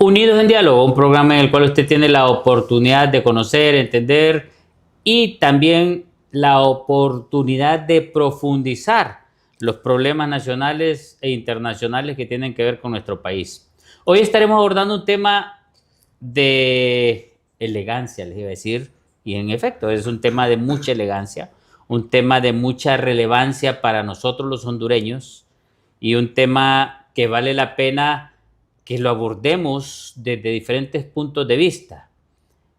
Unidos en Diálogo, un programa en el cual usted tiene la oportunidad de conocer, entender y también la oportunidad de profundizar los problemas nacionales e internacionales que tienen que ver con nuestro país. Hoy estaremos abordando un tema de elegancia, les iba a decir, y en efecto es un tema de mucha elegancia, un tema de mucha relevancia para nosotros los hondureños y un tema que vale la pena que lo abordemos desde diferentes puntos de vista.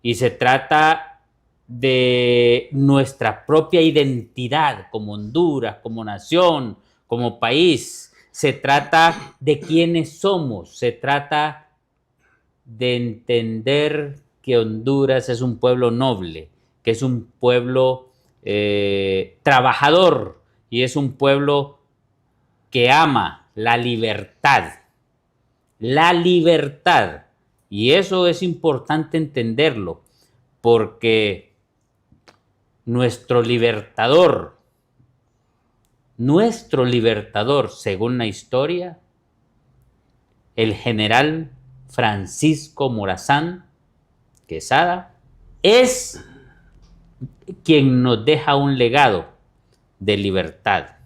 Y se trata de nuestra propia identidad como Honduras, como nación, como país. Se trata de quiénes somos, se trata de entender que Honduras es un pueblo noble, que es un pueblo trabajador y es un pueblo que ama la libertad. La libertad. Y eso es importante entenderlo, porque nuestro libertador, según la historia, el general Francisco Morazán Quesada, es quien nos deja un legado de libertad.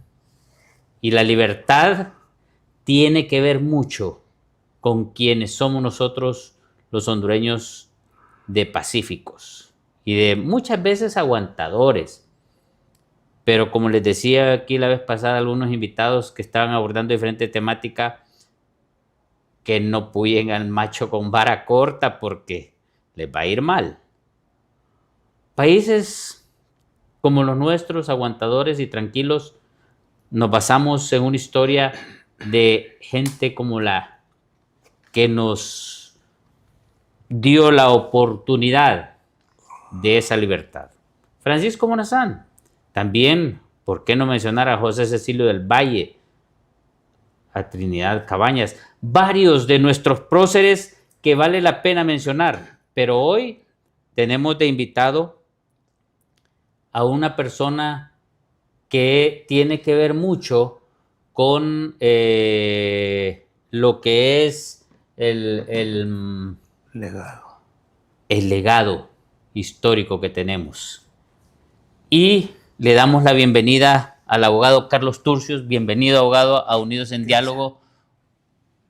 Y la libertad tiene que ver mucho con quienes somos nosotros los hondureños de pacíficos y de muchas veces aguantadores. Pero como les decía aquí la vez pasada, algunos invitados que estaban abordando diferentes temáticas, que no puyen al macho con vara corta porque les va a ir mal. Países como los nuestros, aguantadores y tranquilos, nos basamos en una historia de gente como la que nos dio la oportunidad de esa libertad. Francisco Morazán, también, ¿por qué no mencionar a José Cecilio del Valle, a Trinidad Cabañas? Varios de nuestros próceres que vale la pena mencionar, pero hoy tenemos de invitado a una persona que tiene que ver mucho con lo que es el legado histórico que tenemos. Y le damos la bienvenida al abogado Carlos Turcios. Bienvenido, abogado, a Unidos en Diálogo.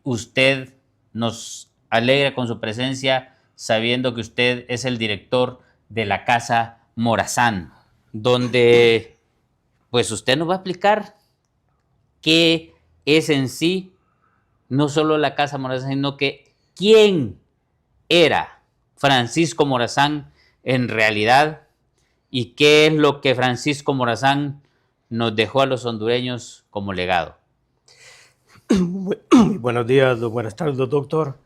Usted nos alegra con su presencia, sabiendo que usted es el director de la Casa Morazán, donde pues usted nos va a explicar qué es en sí, no solo la Casa Morazán, sino que quién era Francisco Morazán en realidad y qué es lo que Francisco Morazán nos dejó a los hondureños como legado. Buenos días, buenas tardes, doctor.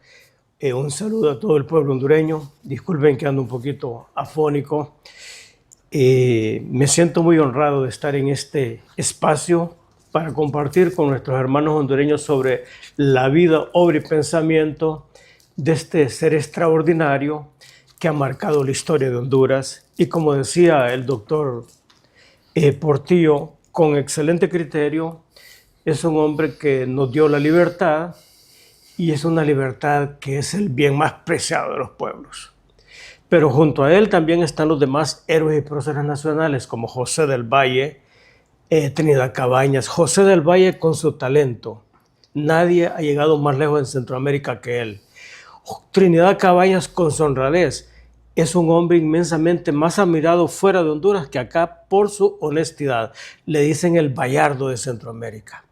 Un saludo a todo el pueblo hondureño. Disculpen que ando un poquito afónico. Me siento muy honrado de estar en este espacio para compartir con nuestros hermanos hondureños sobre la vida, obra y pensamiento de este ser extraordinario que ha marcado la historia de Honduras. Y como decía el doctor Portillo, con excelente criterio, es un hombre que nos dio la libertad y es una libertad que es el bien más preciado de los pueblos. Pero junto a él también están los demás héroes y próceres nacionales como José del Valle, Trinidad Cabañas. José del Valle con su talento. Nadie ha llegado más lejos en Centroamérica que él. Trinidad Cabañas con su honradez. Es un hombre inmensamente más admirado fuera de Honduras que acá por su honestidad. Le dicen el Bayardo de Centroamérica.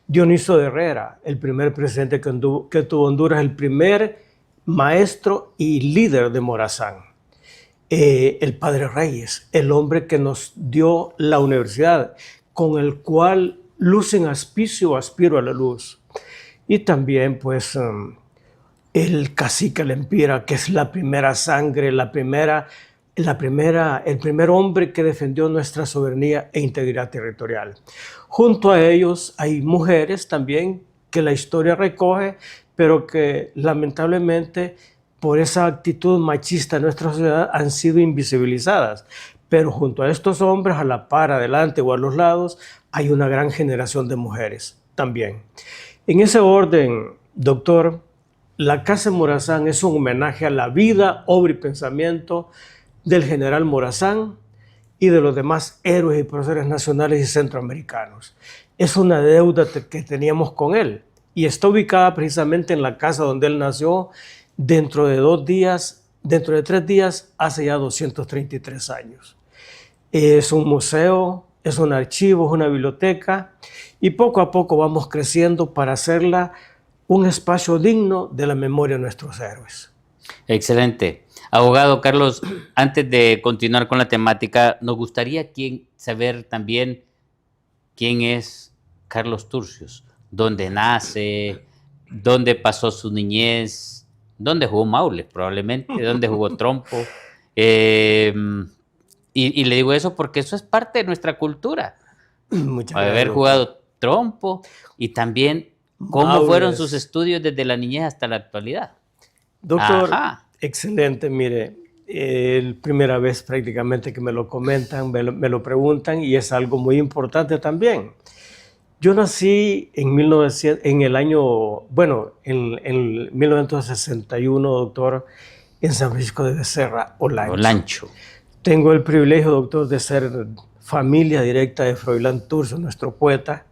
Dionisio de Herrera, el primer presidente que tuvo Honduras, el primer maestro y líder de Morazán. El padre Reyes, el hombre que nos dio la universidad, con el cual luz en auspicio aspiro a la luz. Y también pues el cacique Lempira, que es la primera sangre, el primer hombre que defendió nuestra soberanía e integridad territorial. Junto a ellos hay mujeres también que la historia recoge, pero que lamentablemente por esa actitud machista de nuestra sociedad han sido invisibilizadas. Pero junto a estos hombres, a la par, adelante o a los lados, hay una gran generación de mujeres también. En ese orden, doctor, la Casa de Morazán es un homenaje a la vida, obra y pensamiento del general Morazán y de los demás héroes y próceres nacionales y centroamericanos. Es una deuda que teníamos con él y está ubicada precisamente en la casa donde él nació. Dentro de 3 días, hace ya 233 años. Es un museo, es un archivo, es una biblioteca y poco a poco vamos creciendo para hacerla un espacio digno de la memoria de nuestros héroes. Excelente. Abogado Carlos, antes de continuar con la temática, nos gustaría saber también quién es Carlos Turcios, dónde nace, dónde pasó su niñez, dónde jugó Maule probablemente, dónde jugó trompo. Y le digo eso porque eso es parte de nuestra cultura. Muchas gracias, Haber doctor. jugado trompo y también cómo Maules. fueron sus estudios desde la niñez hasta la actualidad. Doctor, Ajá. excelente, mire, es primera vez prácticamente que me lo comentan, me lo preguntan y es algo muy importante también. Yo nací en 1961, doctor, en San Francisco de Becerra, Olancho. Olancho. Tengo el privilegio, doctor, de ser familia directa de Froilán Turcios, nuestro poeta.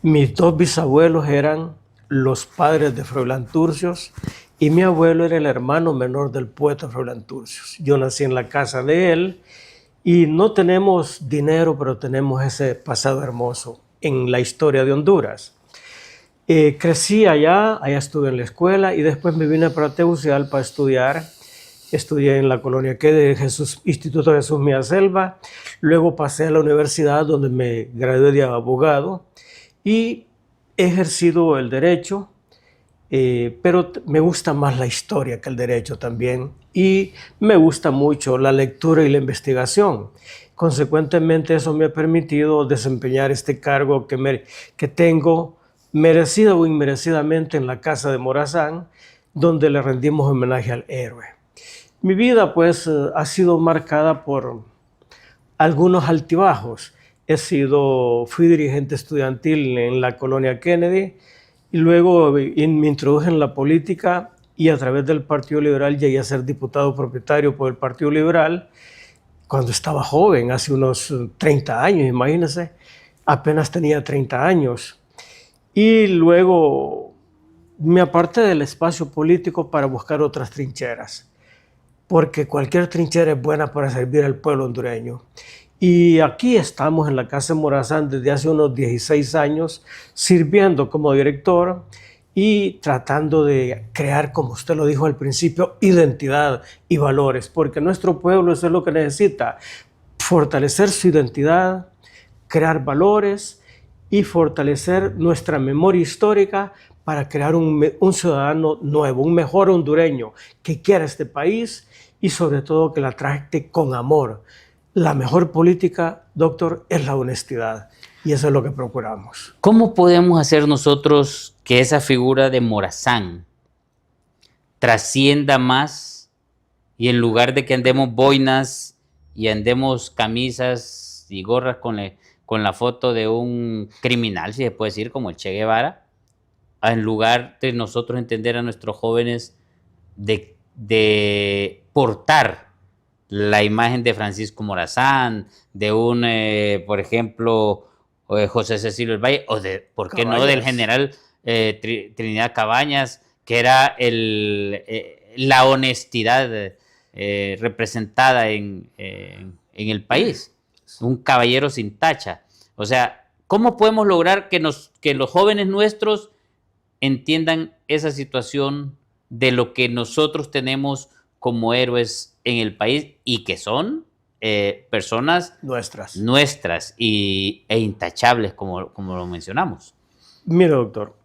Mis 2 bisabuelos eran los padres de Froilán Turcios y mi abuelo era el hermano menor del poeta Froilán Turcios. Yo nací en la casa de él y no tenemos dinero, pero tenemos ese pasado hermoso en la historia de Honduras. Crecí allá estuve en la escuela y después me vine para Tegucigalpa a estudiar. Estudié en la colonia Kennedy, Instituto Jesús Mía Selva. Luego pasé a la universidad donde me gradué de abogado y he ejercido el derecho, pero me gusta más la historia que el derecho también y me gusta mucho la lectura y la investigación. Consecuentemente, eso me ha permitido desempeñar este cargo que tengo merecido o inmerecidamente en la Casa de Morazán, donde le rendimos homenaje al héroe. Mi vida pues ha sido marcada por algunos altibajos. Fui dirigente estudiantil en la colonia Kennedy y luego me introduje en la política y a través del Partido Liberal llegué a ser diputado propietario por el Partido Liberal cuando estaba joven, hace unos 30 años, imagínense, apenas tenía 30 años. Y luego me aparté del espacio político para buscar otras trincheras, porque cualquier trinchera es buena para servir al pueblo hondureño. Y aquí estamos en la Casa de Morazán desde hace unos 16 años, sirviendo como director y tratando de crear, como usted lo dijo al principio, identidad y valores, porque nuestro pueblo eso es lo que necesita, fortalecer su identidad, crear valores y fortalecer nuestra memoria histórica para crear un ciudadano nuevo, un mejor hondureño que quiera este país y sobre todo que la trate con amor. La mejor política, doctor, es la honestidad y eso es lo que procuramos. ¿Cómo podemos hacer nosotros que esa figura de Morazán trascienda más y en lugar de que andemos boinas y andemos camisas y gorras con la foto de un criminal, si se puede decir, como el Che Guevara, en lugar de nosotros entender a nuestros jóvenes de portar la imagen de Francisco Morazán, de por ejemplo, José Cecilio del Valle, o ¿por qué no?, del general Trinidad Cabañas, que era la honestidad representada en el país, un caballero sin tacha. O sea, ¿cómo podemos lograr que los jóvenes nuestros entiendan esa situación de lo que nosotros tenemos como héroes en el país y que son personas nuestras e intachables, como lo mencionamos? Mire, doctor,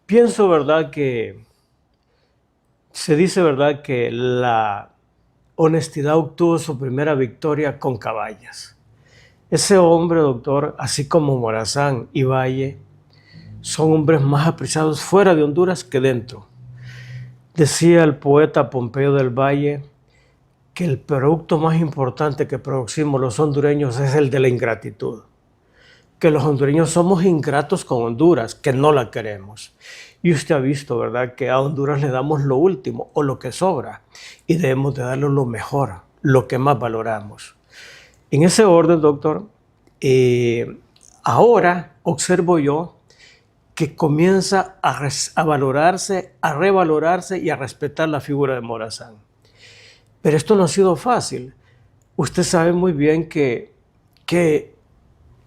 pienso, ¿verdad?, que se dice, ¿verdad?, que la honestidad obtuvo su primera victoria con Cabañas. Ese hombre, doctor, así como Morazán y Valle, son hombres más apreciados fuera de Honduras que dentro. Decía el poeta Pompeo del Valle que el producto más importante que producimos los hondureños es el de la ingratitud. que los hondureños somos ingratos con Honduras, que no la queremos. Y usted ha visto, ¿verdad?, que a Honduras le damos lo último o lo que sobra y debemos de darle lo mejor, lo que más valoramos. En ese orden, doctor, ahora observo yo que comienza a valorarse, a revalorarse y a respetar la figura de Morazán. Pero esto no ha sido fácil. Usted sabe muy bien que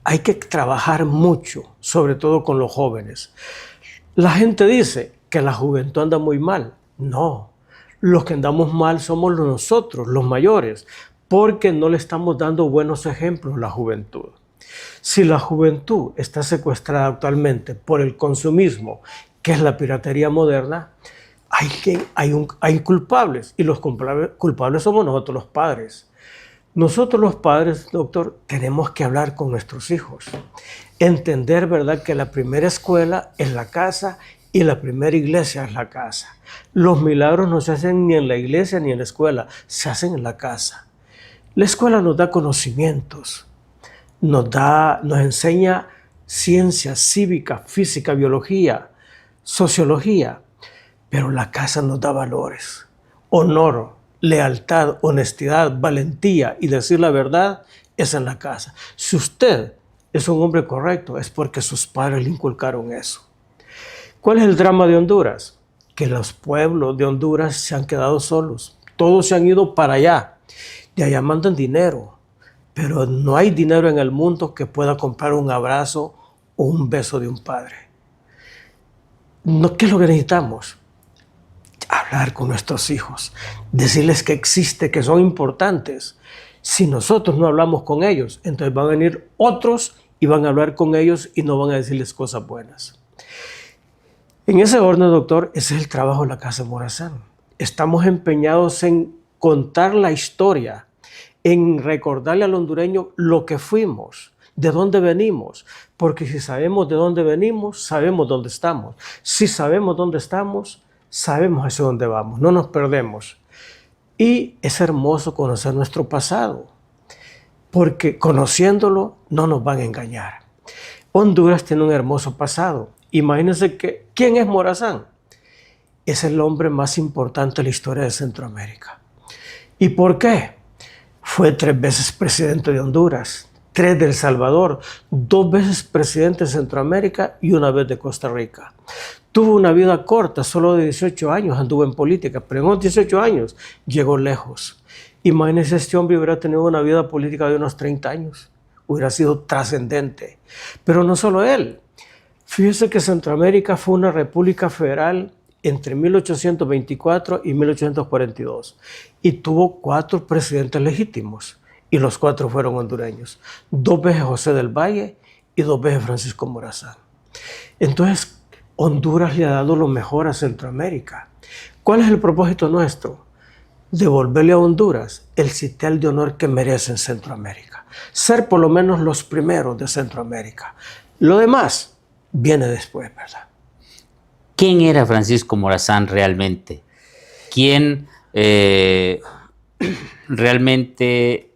hay que trabajar mucho, sobre todo con los jóvenes. La gente dice que la juventud anda muy mal. No, los que andamos mal somos nosotros, los mayores, porque no le estamos dando buenos ejemplos a la juventud. Si la juventud está secuestrada actualmente por el consumismo, que es la piratería moderna, hay culpables, y los culpables somos nosotros los padres. Nosotros los padres, doctor, tenemos que hablar con nuestros hijos, entender, ¿verdad?, que la primera escuela es la casa y la primera iglesia es la casa. Los milagros no se hacen ni en la iglesia ni en la escuela, se hacen en la casa. La escuela nos da conocimientos, nos enseña ciencia, cívica, física, biología, sociología, pero la casa nos da valores, honor, lealtad, honestidad, valentía y decir la verdad es en la casa. Si usted es un hombre correcto, es porque sus padres le inculcaron eso. ¿Cuál es el drama de Honduras? Que los pueblos de Honduras se han quedado solos. Todos se han ido para allá. De allá mandan dinero, pero no hay dinero en el mundo que pueda comprar un abrazo o un beso de un padre. ¿Qué es lo que necesitamos? Hablar con nuestros hijos, decirles que existe, que son importantes. Si nosotros no hablamos con ellos, entonces van a venir otros y van a hablar con ellos y no van a decirles cosas buenas. En ese orden, doctor, ese es el trabajo de la Casa Morazán. Estamos empeñados en contar la historia, en recordarle al hondureño lo que fuimos, de dónde venimos, porque si sabemos de dónde venimos, sabemos dónde estamos. Si sabemos dónde estamos, sabemos hacia dónde vamos, no nos perdemos. Y es hermoso conocer nuestro pasado, porque conociéndolo no nos van a engañar. Honduras tiene un hermoso pasado. Imagínense ¿quién es Morazán? Es el hombre más importante de la historia de Centroamérica. ¿Y por qué? Fue 3 veces presidente de Honduras, 3 de El Salvador, 2 veces presidente de Centroamérica y 1 vez de Costa Rica. Tuvo una vida corta, solo de 18 años anduvo en política, pero en los 18 años llegó lejos. Imagínense, este hombre hubiera tenido una vida política de unos 30 años, hubiera sido trascendente. Pero no solo él. Fíjese que Centroamérica fue una república federal entre 1824 y 1842 y tuvo 4 presidentes legítimos y los 4 fueron hondureños. 2 veces José del Valle y 2 veces Francisco Morazán. Entonces, Honduras le ha dado lo mejor a Centroamérica. ¿Cuál es el propósito nuestro? Devolverle a Honduras el sitial de honor que merece en Centroamérica. Ser por lo menos los primeros de Centroamérica. Lo demás viene después, ¿verdad? ¿Quién era Francisco Morazán realmente? ¿Quién realmente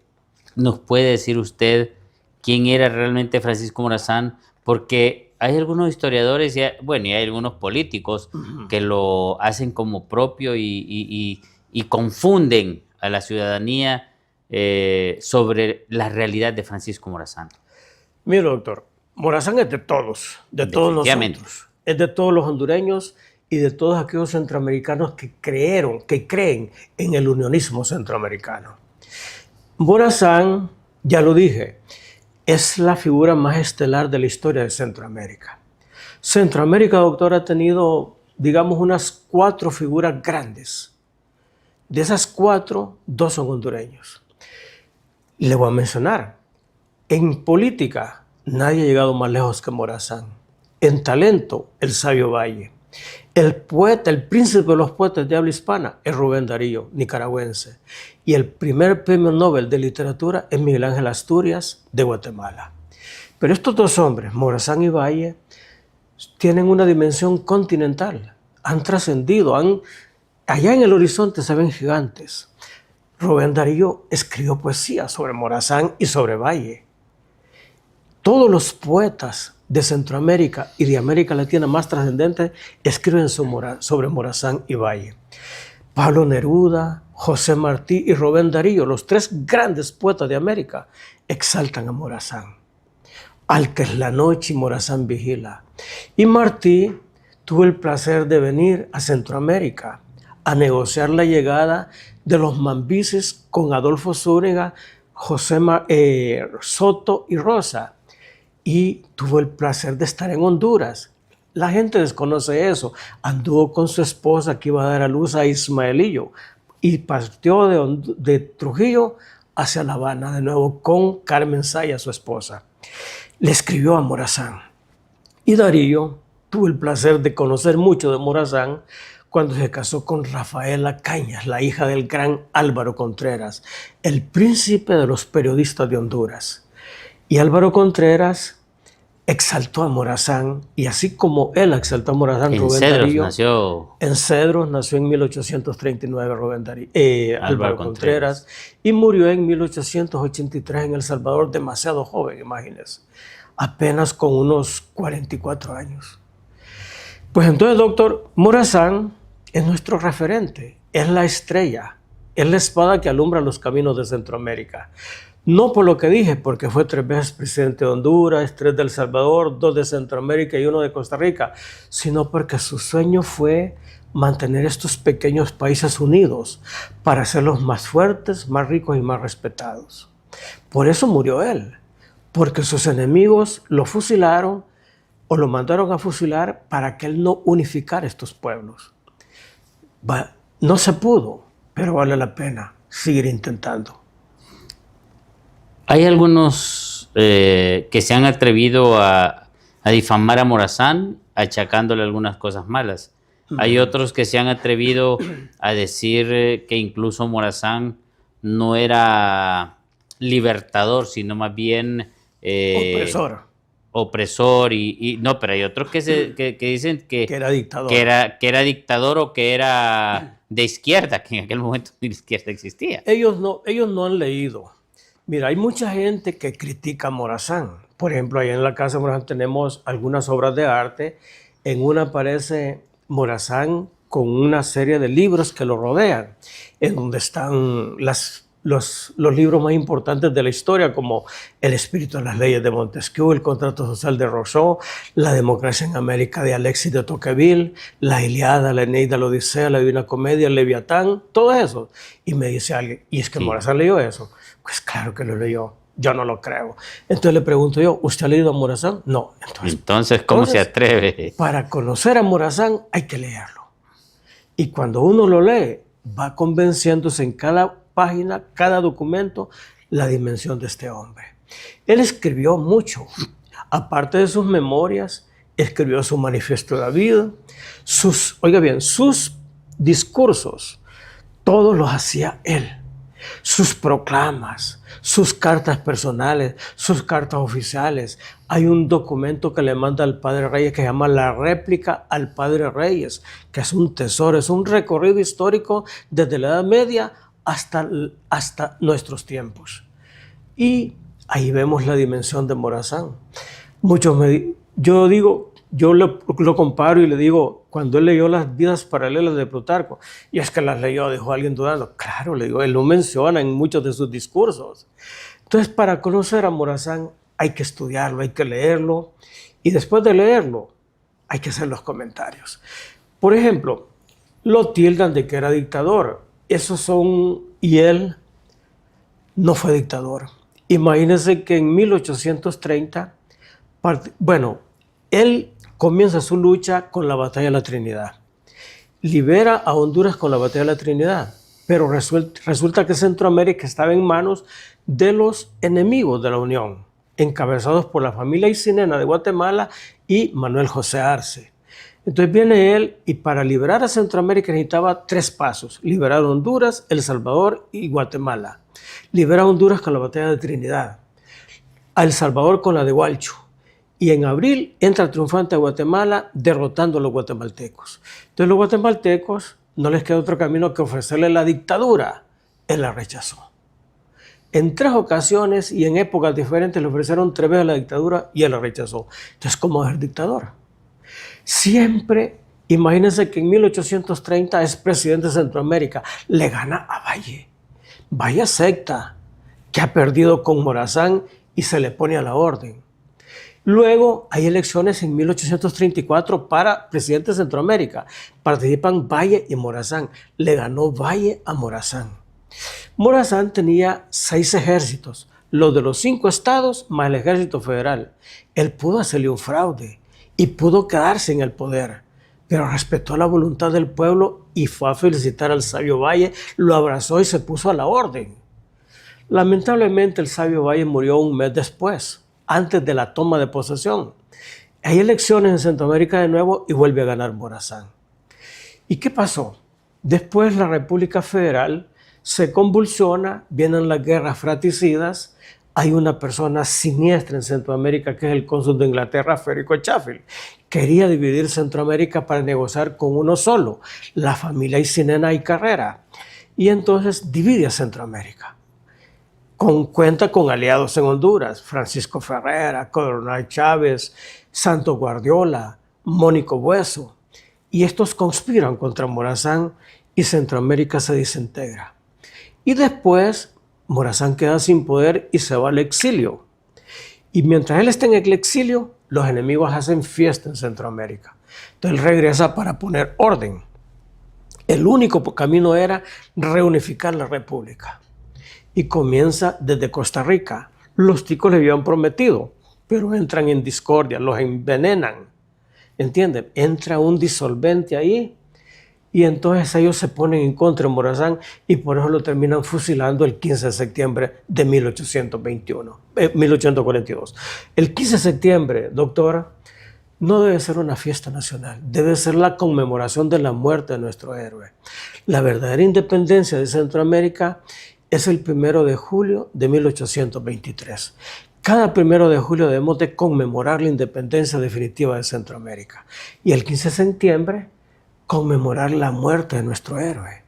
nos puede decir usted quién era realmente Francisco Morazán? Porque hay algunos historiadores y hay algunos políticos que lo hacen como propio y confunden a la ciudadanía sobre la realidad de Francisco Morazán. Mire, doctor, Morazán es de todos nosotros. Es de todos los hondureños y de todos aquellos centroamericanos que creen en el unionismo centroamericano. Morazán, ya lo dije, es la figura más estelar de la historia de Centroamérica. Centroamérica, doctor, ha tenido, digamos, unas 4 figuras grandes. De esas 4, 2 son hondureños. Le voy a mencionar. En política, nadie ha llegado más lejos que Morazán. En talento, el sabio Valle. El poeta, el príncipe de los poetas de habla hispana es Rubén Darío, nicaragüense. Y el primer premio Nobel de literatura es Miguel Ángel Asturias, de Guatemala. Pero estos 2 hombres, Morazán y Valle, tienen una dimensión continental. Han trascendido, allá en el horizonte se ven gigantes. Rubén Darío escribió poesía sobre Morazán y sobre Valle. Todos los poetas de Centroamérica y de América Latina más trascendentes escriben sobre Morazán y Valle. Pablo Neruda, José Martí y Rubén Darío, los tres grandes poetas de América, exaltan a Morazán. Alta es la noche y Morazán vigila. Y Martí tuvo el placer de venir a Centroamérica a negociar la llegada de los mambises con Adolfo Zúñiga, José Soto y Rosa. Y tuvo el placer de estar en Honduras. La gente desconoce eso. Anduvo con su esposa que iba a dar a luz a Ismaelillo y partió de Trujillo hacia La Habana de nuevo con Carmen Saya, su esposa. Le escribió a Morazán. Y Darío tuvo el placer de conocer mucho de Morazán cuando se casó con Rafaela Cañas, la hija del gran Álvaro Contreras, el príncipe de los periodistas de Honduras. Y Álvaro Contreras exaltó a Morazán, y así como él exaltó a Morazán, En Rubén Cedros Darío, nació en Cedros nació en 1839 Rubén Darío, Álvaro Contreras. Contreras, y murió en 1883 en El Salvador, demasiado joven, imagínense, apenas con unos 44 años. Pues entonces, doctor, Morazán es nuestro referente, es la estrella, es la espada que alumbra los caminos de Centroamérica. No por lo que dije, porque fue 3 veces presidente de Honduras, 3 de El Salvador, 2 de Centroamérica y 1 de Costa Rica, sino porque su sueño fue mantener estos pequeños países unidos para hacerlos más fuertes, más ricos y más respetados. Por eso murió él, porque sus enemigos lo fusilaron o lo mandaron a fusilar para que él no unificara estos pueblos. No se pudo, pero vale la pena seguir intentando. Hay algunos que se han atrevido a difamar a Morazán, achacándole algunas cosas malas. Hay otros que se han atrevido a decir que incluso Morazán no era libertador, sino más bien opresor no, pero hay otros que dicen que era dictador. Que era dictador o que era de izquierda, que en aquel momento ni izquierda existía. Ellos no han leído. Mira, hay mucha gente que critica a Morazán. Por ejemplo, allá en la casa de Morazán tenemos algunas obras de arte. En una aparece Morazán con una serie de libros que lo rodean, en donde están los libros más importantes de la historia, como El espíritu de las leyes de Montesquieu, El contrato social de Rousseau, La democracia en América de Alexis de Tocqueville, La Ilíada, La Eneida, La Odisea, La Divina Comedia, El Leviatán, todo eso. Y me dice alguien, ¿y es que Morazán leyó eso? Pues claro que lo leyó, yo no lo creo. Entonces le pregunto yo, ¿usted ha leído a Morazán? No. Entonces, ¿cómo se atreve? Para conocer a Morazán hay que leerlo. Y cuando uno lo lee, va convenciéndose en cada página, cada documento, la dimensión de este hombre. Él escribió mucho. Aparte de sus memorias, escribió su manifiesto de la vida, sus discursos, todos los hacía él. Sus proclamas, sus cartas personales, sus cartas oficiales. Hay un documento que le manda al Padre Reyes que se llama La réplica al Padre Reyes, que es un tesoro, es un recorrido histórico desde la Edad Media hasta nuestros tiempos. Y ahí vemos la dimensión de Morazán. Yo lo comparo y le digo, cuando él leyó las vidas paralelas de Plutarco, y es que las leyó, dejó alguien dudando. Claro, le digo, él lo menciona en muchos de sus discursos. Entonces, para conocer a Morazán hay que estudiarlo, hay que leerlo, y después de leerlo hay que hacer los comentarios. Por ejemplo, lo tildan de que era dictador. Y él no fue dictador. Imagínense que en 1830, él comienza su lucha con la Batalla de la Trinidad. Libera a Honduras con la Batalla de la Trinidad, pero resulta que Centroamérica estaba en manos de los enemigos de la Unión, encabezados por la familia Isinena de Guatemala y Manuel José Arce. Entonces viene él y para liberar a Centroamérica necesitaba 3 pasos. Liberar a Honduras, El Salvador y Guatemala. Libera a Honduras con la Batalla de Trinidad, a El Salvador con la de Hualcho. Y en abril entra triunfante a Guatemala derrotando a los guatemaltecos. Entonces los guatemaltecos no les queda otro camino que ofrecerle la dictadura. Él la rechazó. En 3 ocasiones y en épocas diferentes le ofrecieron 3 veces la dictadura y él la rechazó. Entonces, ¿cómo es el dictador? Siempre, imagínense que en 1830 es presidente de Centroamérica, le gana a Valle. Valle acepta que ha perdido con Morazán y se le pone a la orden. Luego hay elecciones en 1834 para presidente de Centroamérica. Participan Valle y Morazán. Le ganó Valle a Morazán. Morazán tenía 6 ejércitos, los de los 5 estados más el ejército federal. Él pudo hacerle un fraude y pudo quedarse en el poder, pero respetó la voluntad del pueblo y fue a felicitar al sabio Valle, lo abrazó y se puso a la orden. Lamentablemente el sabio Valle murió un mes después, antes de la toma de posesión. Hay elecciones en Centroamérica de nuevo y vuelve a ganar Morazán. ¿Y qué pasó? Después la República Federal se convulsiona, vienen las guerras fratricidas, hay una persona siniestra en Centroamérica que es el cónsul de Inglaterra, Federico Chaffee. Quería dividir Centroamérica para negociar con uno solo, la familia Aycinena y Carrera. Y entonces divide a Centroamérica. Cuenta con aliados en Honduras, Francisco Ferrera, Coronel Chávez, Santo Guardiola, Mónico Bueso. Y estos conspiran contra Morazán y Centroamérica se desintegra. Y después Morazán queda sin poder y se va al exilio. Y mientras él está en el exilio, los enemigos hacen fiesta en Centroamérica. Entonces él regresa para poner orden. El único camino era reunificar la república. Y comienza desde Costa Rica. Los ticos le habían prometido, pero entran en discordia, los envenenan. ¿Entienden? Entra un disolvente ahí y entonces ellos se ponen en contra de Morazán y por eso lo terminan fusilando el 15 de septiembre de 1842. El 15 de septiembre, doctora, no debe ser una fiesta nacional, debe ser la conmemoración de la muerte de nuestro héroe. La verdadera independencia de Centroamérica es el 1 de julio de 1823. Cada 1 de julio debemos de conmemorar la independencia definitiva de Centroamérica. Y el 15 de septiembre, conmemorar la muerte de nuestro héroe.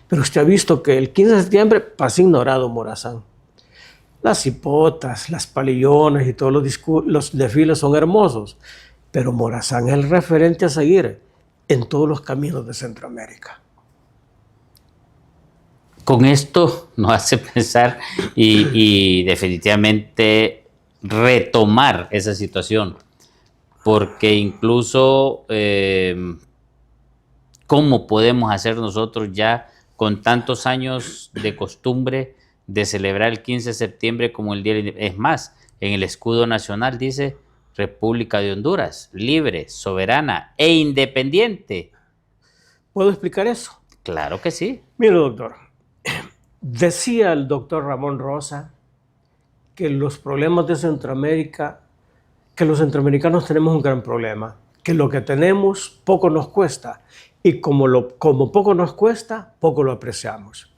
Pero usted ha visto que el 15 de septiembre pasa ignorado Morazán. Las hipotas, las palillones y todos los desfiles son hermosos, pero Morazán es el referente a seguir en todos los caminos de Centroamérica. Con esto nos hace pensar y definitivamente retomar esa situación, porque incluso ¿cómo podemos hacer nosotros ya con tantos años de costumbre de celebrar el 15 de septiembre como el Día de la Independencia? Es más, en el escudo nacional dice República de Honduras, libre, soberana e independiente. ¿Puedo explicar eso? Claro que sí. Mire, doctor. Decía el doctor Ramón Rosa que los problemas de Centroamérica, que los centroamericanos tenemos un gran problema, que lo que tenemos poco nos cuesta y como poco nos cuesta, poco lo apreciamos.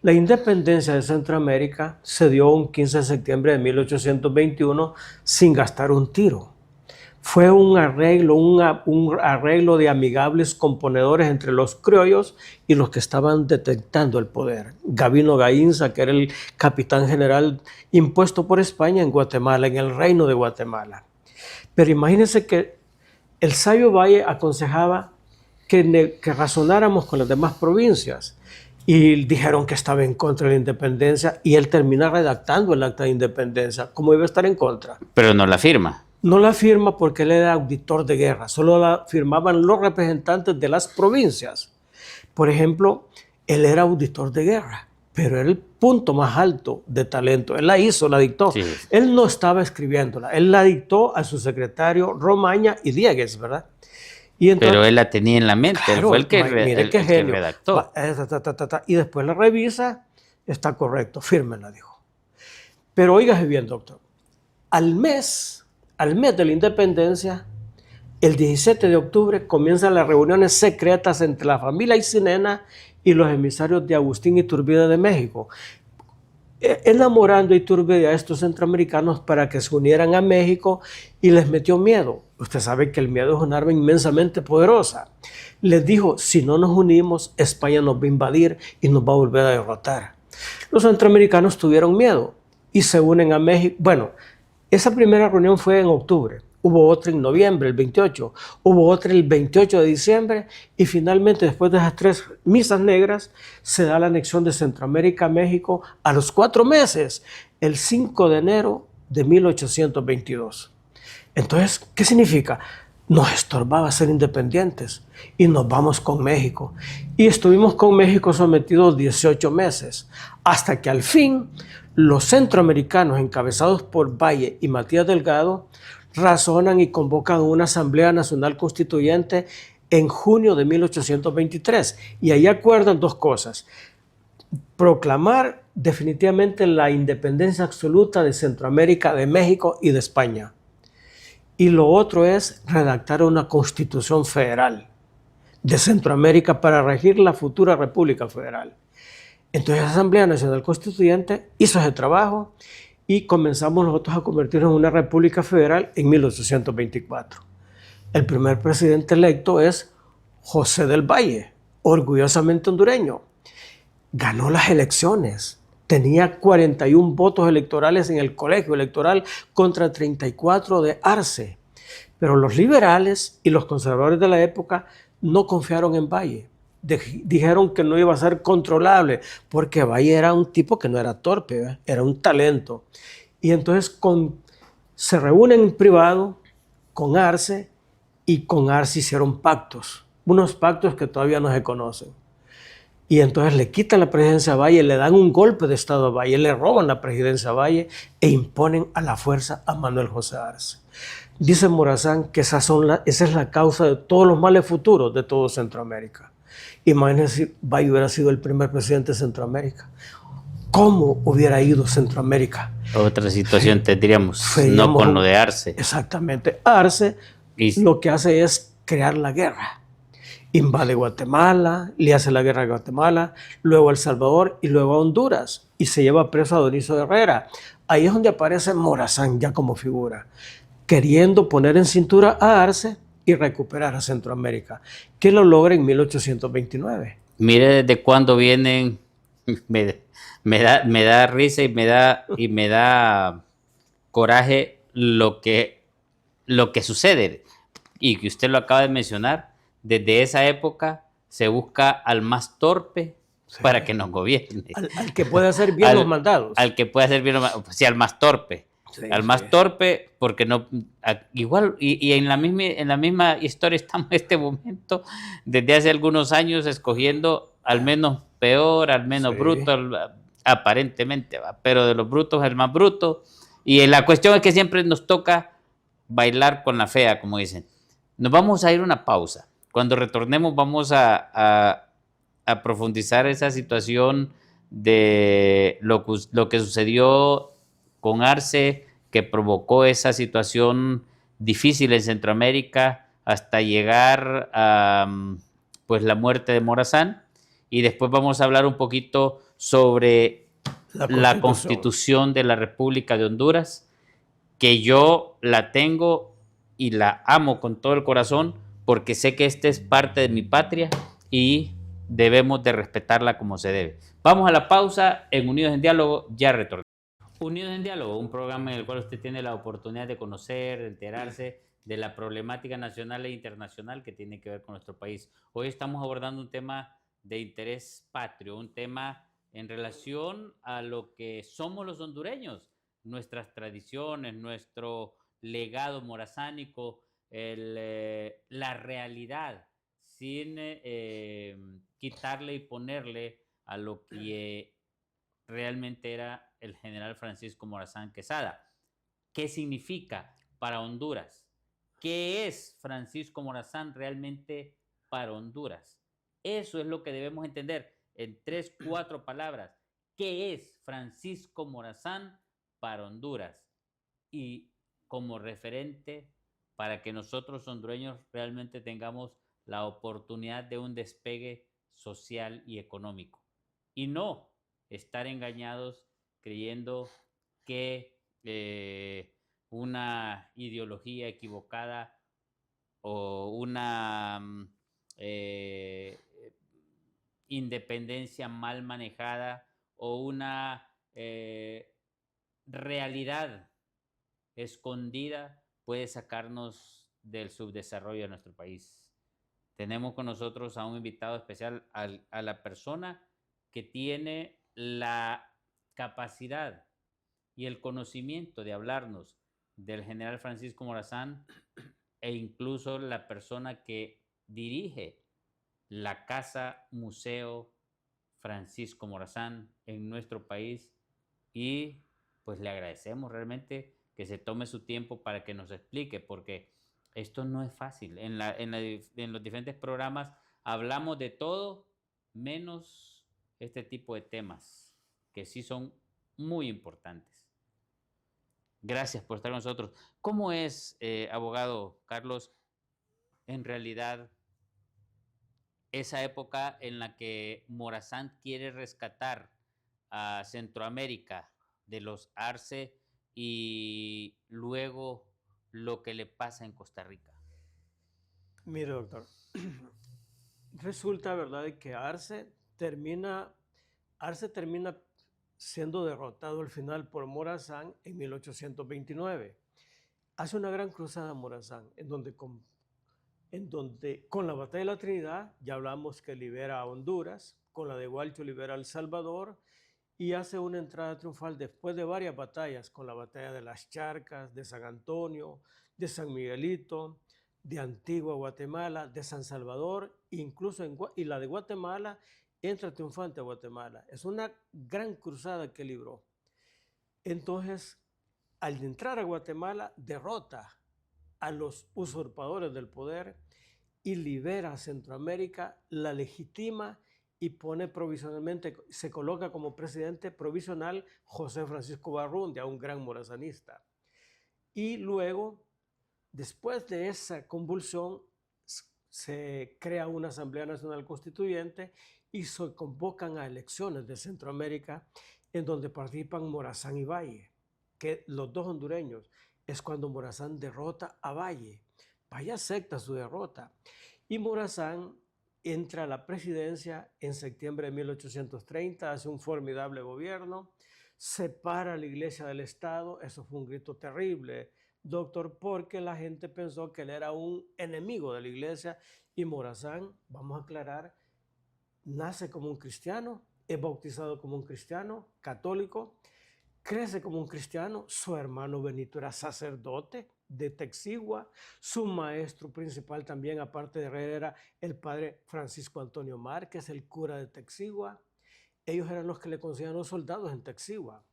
La independencia de Centroamérica se dio un 15 de septiembre de 1821 sin gastar un tiro. Fue un arreglo de amigables componedores entre los criollos y los que estaban detentando el poder. Gabino Gainza, que era el capitán general impuesto por España en Guatemala, en el reino de Guatemala. Pero imagínense que el sabio Valle aconsejaba que razonáramos con las demás provincias y dijeron que estaba en contra de la independencia y él termina redactando el acta de independencia. ¿Cómo iba a estar en contra? Pero no la firma. No la firma porque él era auditor de guerra, solo la firmaban los representantes de las provincias. Por ejemplo, él era auditor de guerra, pero era el punto más alto de talento. Él la hizo, la dictó. Sí. Él no estaba escribiéndola, él la dictó a su secretario Romaña y Diegues, ¿verdad? Y entonces, pero él la tenía en la mente, claro, él fue el que redactó. Y después la revisa, está correcto, fírmela, dijo. Pero óigase bien, doctor, al mes de la independencia, el 17 de octubre, comienzan las reuniones secretas entre la familia Aycinena y los emisarios de Agustín Iturbide de México, enamorando a Iturbide a estos centroamericanos para que se unieran a México y les metió miedo. Usted sabe que el miedo es un arma inmensamente poderosa. Les dijo, si no nos unimos, España nos va a invadir y nos va a volver a derrotar. Los centroamericanos tuvieron miedo y se unen a México. Bueno, esa primera reunión fue en octubre. Hubo otra en noviembre, el 28. Hubo otra el 28 de diciembre. Y finalmente, después de esas 3 misas negras, se da la anexión de Centroamérica a México a los 4 meses, el 5 de enero de 1822. Entonces, ¿qué significa? Nos estorbaba ser independientes y nos vamos con México. Y estuvimos con México sometidos 18 meses, hasta que al fin los centroamericanos, encabezados por Valle y Matías Delgado, razonan y convocan una Asamblea Nacional Constituyente en junio de 1823. Y ahí acuerdan 2 cosas: proclamar definitivamente la independencia absoluta de Centroamérica, de México y de España. Y lo otro es redactar una constitución federal de Centroamérica para regir la futura República Federal. Entonces la Asamblea Nacional Constituyente hizo ese trabajo y comenzamos nosotros a convertirnos en una República Federal en 1824. El primer presidente electo es José del Valle, orgullosamente hondureño. Ganó las elecciones. Tenía 41 votos electorales en el colegio electoral contra 34 de Arce. Pero los liberales y los conservadores de la época no confiaron en Valle. Dijeron que no iba a ser controlable, porque Valle era un tipo que no era torpe, era un talento. Y entonces se reúnen en privado con Arce, y con Arce hicieron pactos, unos pactos que todavía no se conocen. Y entonces le quitan la presidencia a Valle, le dan un golpe de Estado a Valle, le roban la presidencia a Valle e imponen a la fuerza a Manuel José Arce. Dice Morazán que esa es la causa de todos los males futuros de todo Centroamérica. Imagínense si Valle hubiera sido el primer presidente de Centroamérica. ¿Cómo hubiera ido Centroamérica? Otra situación tendríamos, no con lo de Arce. Exactamente. Arce lo que hace es crear la guerra. Invade Guatemala, le hace la guerra a Guatemala, luego a El Salvador y luego a Honduras. Y se lleva preso a Donizo Herrera. Ahí es donde aparece Morazán ya como figura, queriendo poner en cintura a Arce y recuperar a Centroamérica, que lo logra en 1829. Mire desde cuándo vienen, me da risa y me da coraje lo que sucede, y que usted lo acaba de mencionar. Desde esa época se busca al más torpe para que nos gobierne. Al que pueda hacer bien los mandados. Al que pueda hacer bien los mandados, sí, al más torpe. Sí, al más torpe, porque no, igual, y en la misma historia estamos en este momento, desde hace algunos años, escogiendo al menos peor, al menos bruto, aparentemente, pero de los brutos el más bruto. Y la cuestión es que siempre nos toca bailar con la fea, como dicen. Nos vamos a ir a una pausa. Cuando retornemos vamos a profundizar esa situación de lo que sucedió con Arce, que provocó esa situación difícil en Centroamérica hasta llegar a pues la muerte de Morazán. Y después vamos a hablar un poquito sobre la Constitución de la República de Honduras, que yo la tengo y la amo con todo el corazón, porque sé que esta es parte de mi patria y debemos de respetarla como se debe. Vamos a la pausa en Unidos en Diálogo, ya retornamos. Unidos en Diálogo, un programa en el cual usted tiene la oportunidad de conocer, de enterarse de la problemática nacional e internacional que tiene que ver con nuestro país. Hoy estamos abordando un tema de interés patrio, un tema en relación a lo que somos los hondureños, nuestras tradiciones, nuestro legado morazánico, la realidad, sin quitarle y ponerle a lo que realmente era el general Francisco Morazán Quesada. ¿Qué significa para Honduras? ¿Qué es Francisco Morazán realmente para Honduras? Eso es lo que debemos entender en 3, 4 palabras. ¿Qué es Francisco Morazán para Honduras? Y como referente para que nosotros hondureños realmente tengamos la oportunidad de un despegue social y económico. Y no estar engañados creyendo que una ideología equivocada o una independencia mal manejada o una realidad escondida puede sacarnos del subdesarrollo de nuestro país. Tenemos con nosotros a un invitado especial, a la persona que tiene la capacidad y el conocimiento de hablarnos del general Francisco Morazán, e incluso la persona que dirige la Casa Museo Francisco Morazán en nuestro país, y pues le agradecemos realmente que se tome su tiempo para que nos explique, porque esto no es fácil. En los diferentes programas hablamos de todo menos este tipo de temas que sí son muy importantes. Gracias por estar con nosotros. ¿Cómo es, abogado Carlos, en realidad esa época en la que Morazán quiere rescatar a Centroamérica de los Arce y luego lo que le pasa en Costa Rica? Mire, doctor, resulta, ¿verdad?, de que Arce termina siendo derrotado al final por Morazán en 1829. Hace una gran cruzada Morazán, en donde con la batalla de la Trinidad, ya hablamos que libera a Honduras, con la de Gualcho libera a El Salvador, y hace una entrada triunfal después de varias batallas, con la batalla de las Charcas, de San Antonio, de San Miguelito, de Antigua Guatemala, de San Salvador, incluso y la de Guatemala, entra triunfante a Guatemala. Es una gran cruzada que libró. Entonces, al entrar a Guatemala, derrota a los usurpadores del poder y libera a Centroamérica, la legitima y pone provisionalmente, se coloca como presidente provisional José Francisco Barrundia, un gran morazanista. Y luego, después de esa convulsión, se crea una Asamblea Nacional Constituyente y se convocan a elecciones de Centroamérica, en donde participan Morazán y Valle, que los dos hondureños. Es cuando Morazán derrota a Valle. Valle acepta su derrota. Y Morazán entra a la presidencia en septiembre de 1830, hace un formidable gobierno, separa a la iglesia del Estado. Eso fue un grito terrible, doctor, porque la gente pensó que él era un enemigo de la iglesia, y Morazán, vamos a aclarar, nace como un cristiano, es bautizado como un cristiano católico, crece como un cristiano. Su hermano Benito era sacerdote de Texigua. Su maestro principal también, aparte de rey, era el padre Francisco Antonio Márquez, el cura de Texigua. Ellos eran los que le consideraban los soldados en Texigua.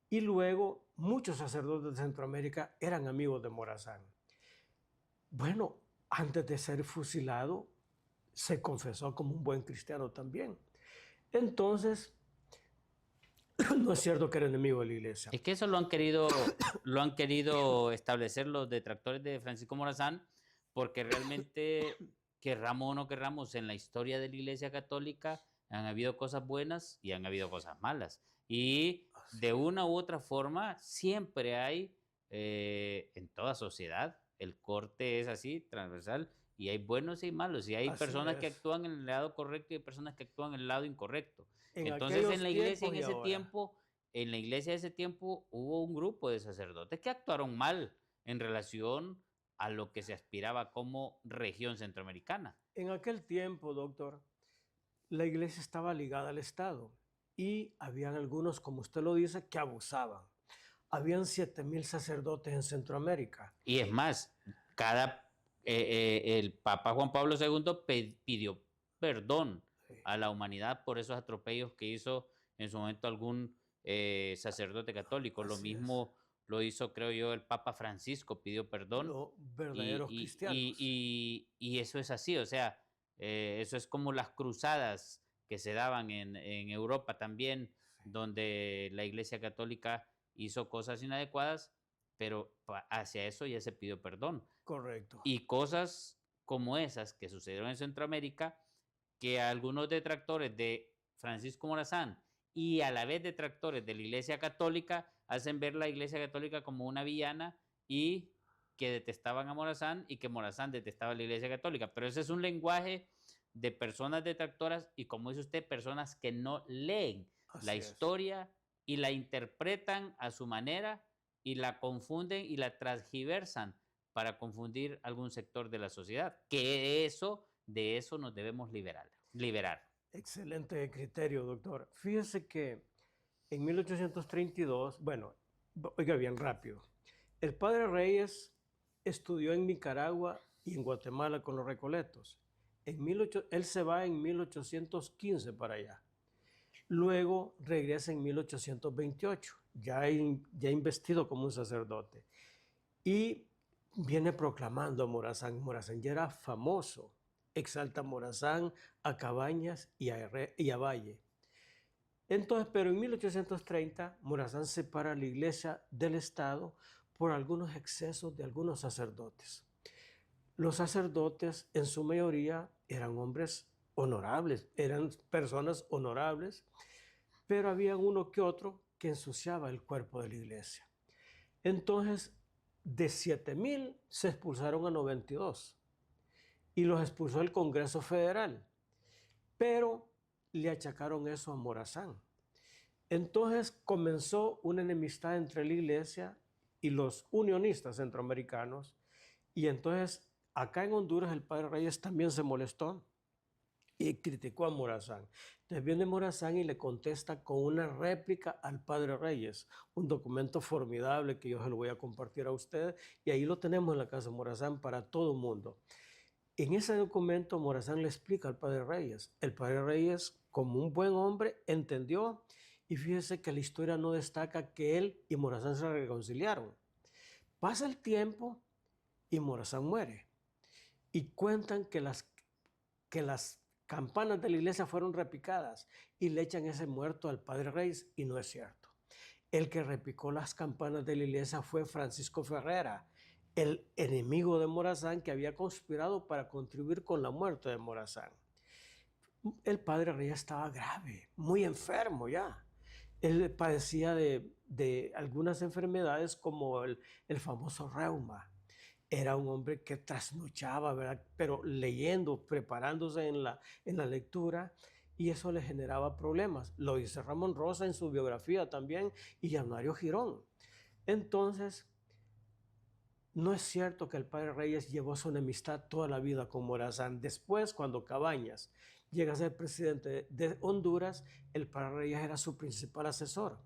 Y luego muchos sacerdotes de Centroamérica eran amigos de Morazán. Bueno, antes de ser fusilado, se confesó como un buen cristiano también. Entonces, no es cierto que era enemigo de la iglesia. Es que eso lo han querido establecer los detractores de Francisco Morazán, porque realmente, querramos o no querramos, en la historia de la Iglesia Católica han habido cosas buenas y han habido cosas malas. Y de una u otra forma siempre hay, en toda sociedad, el corte es así, transversal, y hay buenos y hay malos, y hay Así personas es. que actúan en el lado correcto y hay personas que actúan en el lado incorrecto. En Entonces, aquellos en la iglesia tiempos y ahora. en la iglesia de ese tiempo hubo un grupo de sacerdotes que actuaron mal en relación a lo que se aspiraba como región centroamericana. En aquel tiempo, doctor, la iglesia estaba ligada al Estado y habían algunos, como usted lo dice, que abusaban. Habían 7,000 sacerdotes en Centroamérica. Y es más, el Papa Juan Pablo II pidió perdón a la humanidad por esos atropellos que hizo en su momento algún sacerdote católico. Lo mismo lo hizo, creo yo, el Papa Francisco, pidió perdón. Los verdaderos cristianos. Y eso es así, o sea, eso es como las cruzadas que se daban en Europa también, donde la Iglesia Católica hizo cosas inadecuadas, pero hacia eso ya se pidió perdón. Correcto. Y cosas como esas que sucedieron en Centroamérica, que algunos detractores de Francisco Morazán y a la vez detractores de la Iglesia Católica hacen ver la Iglesia Católica como una villana y que detestaban a Morazán y que Morazán detestaba a la Iglesia Católica. Pero ese es un lenguaje de personas detractoras y, como dice usted, personas que no leen, la historia y la interpretan a su manera y la confunden y la transgiversan para confundir algún sector de la sociedad. De eso nos debemos liberar. Excelente criterio, doctor. Fíjese que en 1832, bueno, oiga bien rápido, el padre Reyes estudió en Nicaragua y en Guatemala con los Recoletos. Él se va en 1815 para allá. Luego regresa en 1828, ya investido como un sacerdote. Y viene proclamando a Morazán. Morazán ya era famoso. Exalta a Morazán, a Cabañas y a Valle. Entonces, pero en 1830, Morazán separa la iglesia del Estado por algunos excesos de algunos sacerdotes. Los sacerdotes, en su mayoría, eran hombres honorables, eran personas honorables, pero había uno que otro que ensuciaba el cuerpo de la iglesia. Entonces, de 7,000 se expulsaron a 92 y los expulsó el Congreso Federal, pero le achacaron eso a Morazán. Entonces comenzó una enemistad entre la iglesia y los unionistas centroamericanos, y entonces acá en Honduras el padre Reyes también se molestó y criticó a Morazán. Entonces viene Morazán y le contesta con una réplica al padre Reyes, un documento formidable que yo se lo voy a compartir a ustedes, y ahí lo tenemos en la casa de Morazán para todo el mundo. En ese documento Morazán le explica al padre Reyes. El padre Reyes, como un buen hombre, entendió, y fíjese que la historia no destaca que él y Morazán se reconciliaron. Pasa el tiempo y Morazán muere. Y cuentan que las campanas de la iglesia fueron repicadas y le echan ese muerto al padre Reyes, y no es cierto. El que repicó las campanas de la iglesia fue Francisco Ferrera, el enemigo de Morazán, que había conspirado para contribuir con la muerte de Morazán. El padre Reyes estaba grave, muy enfermo ya. Él padecía de algunas enfermedades como el famoso reuma. Era un hombre que trasnochaba, ¿verdad? Pero leyendo, preparándose en la lectura, y eso le generaba problemas. Lo dice Ramón Rosa en su biografía también, y Yanario Girón. Entonces, no es cierto que el padre Reyes llevó su enemistad toda la vida con Morazán. Después, cuando Cabañas llega a ser presidente de Honduras, el padre Reyes era su principal asesor